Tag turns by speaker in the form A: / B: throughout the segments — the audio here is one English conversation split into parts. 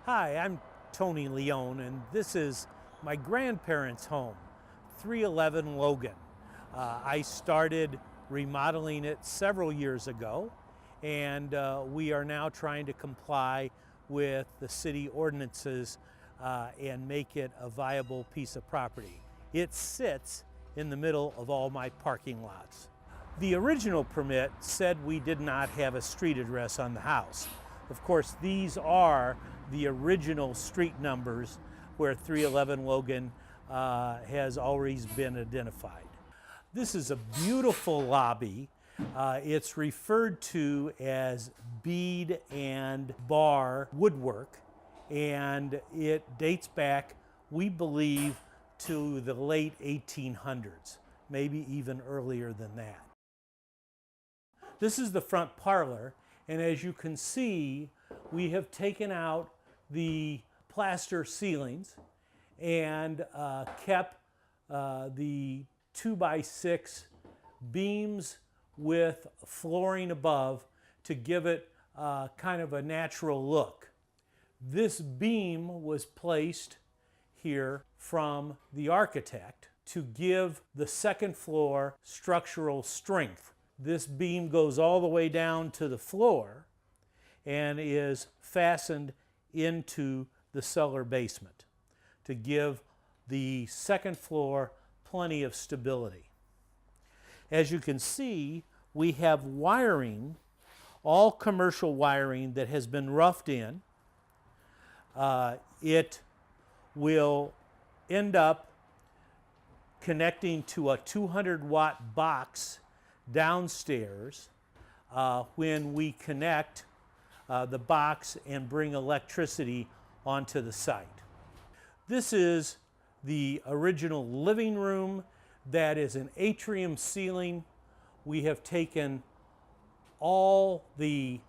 A: Hi, I'm Tony Leone, and this is my grandparents' home, 311 Logan. I started remodeling it several years ago, and we are now trying to comply with the city ordinances and make it a viable piece of property. It sits in the middle of all my parking lots. The original permit said we did not have a street address on the house. Of course, these are the original street numbers where 311 Logan has always been identified. This is a beautiful lobby. It's referred to as bead and bar woodwork, and it dates back, we believe, to the late 1800s, maybe even earlier than that. This is the front parlor, and as you can see, we have taken out the plaster ceilings and kept the 2x6 beams with flooring above to give it kind of a natural look. This beam was placed here from the architect to give the second floor structural strength. This beam goes all the way down to the floor and is fastened into the cellar basement to give the second floor plenty of stability. As you can see, we have wiring, all commercial wiring that has been roughed in. It will end up connecting to a 200-watt box downstairs when we connect the box and bring electricity onto the site. This is the original living room that is an atrium ceiling. We have taken all the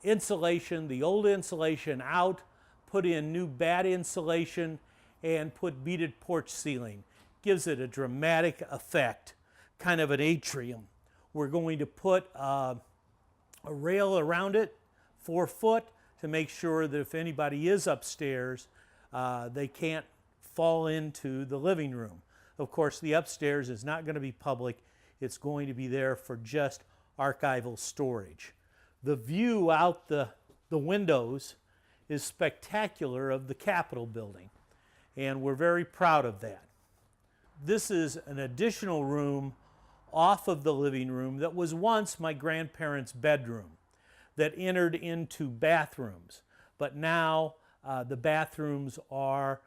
A: insulation, the old insulation out, put in new bad insulation, and put beaded porch ceiling. Gives it a dramatic effect, kind of an atrium. We're going to put a rail around it, 4 foot, to make sure that if anybody is upstairs, they can't fall into the living room. Of course, the upstairs is not going to be public. It's going to be there for just archival storage. The view out the windows is spectacular of the Capitol building, and we're very proud of that. This is an additional room off of the living room that was once my grandparents' bedroom that entered into bathrooms, but now the bathrooms are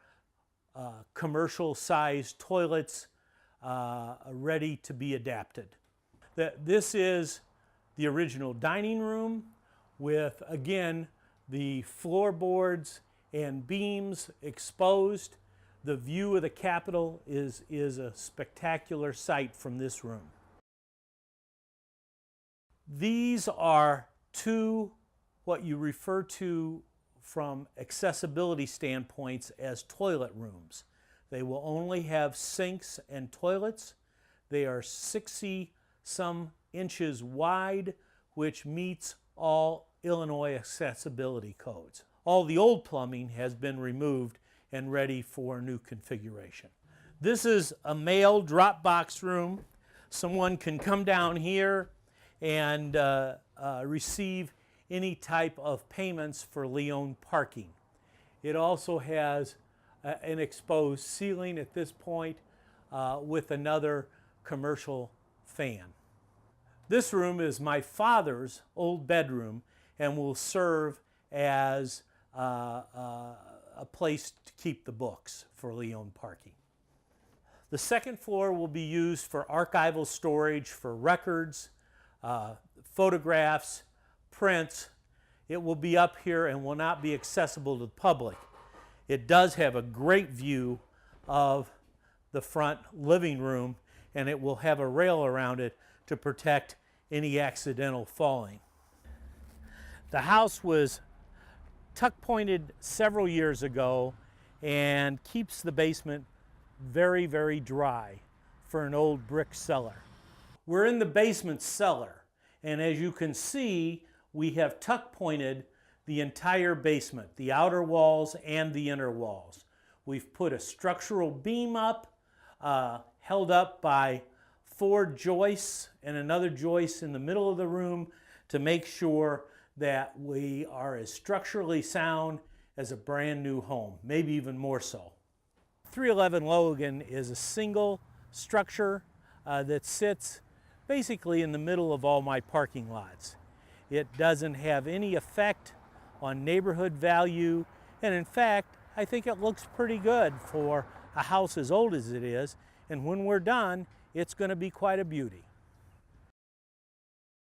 A: commercial-sized toilets ready to be adapted. This is the original dining room with, again, the floorboards and beams exposed. The view of the Capitol is a spectacular sight from this room. These are two, what you refer to from accessibility standpoints as toilet rooms. They will only have sinks and toilets. They are 60-some inches wide, which meets all Illinois accessibility codes. All the old plumbing has been removed and ready for new configuration. This is a mail drop box room. Someone can come down here and receive any type of payments for Leone parking. It also has an exposed ceiling at this point with another commercial fan. This room is my father's old bedroom and will serve as a place to keep the books for Leone parking. The second floor will be used for archival storage for records, photographs, prints. It will be up here and will not be accessible to the public. It does have a great view of the front living room, and it will have a rail around it to protect any accidental falling. The house was tuck pointed several years ago and keeps the basement very, very dry for an old brick cellar. We're in the basement cellar, and as you can see, we have tuck pointed the entire basement, the outer walls and the inner walls. We've put a structural beam up, held up by 4 joists and another joist in the middle of the room to make sure that we are as structurally sound as a brand new home, maybe even more so. 311 Logan is a single structure that sits basically in the middle of all my parking lots. It doesn't have any effect on neighborhood value, and in fact, I think it looks pretty good for a house as old as it is, and when we're done, it's going to be quite a beauty.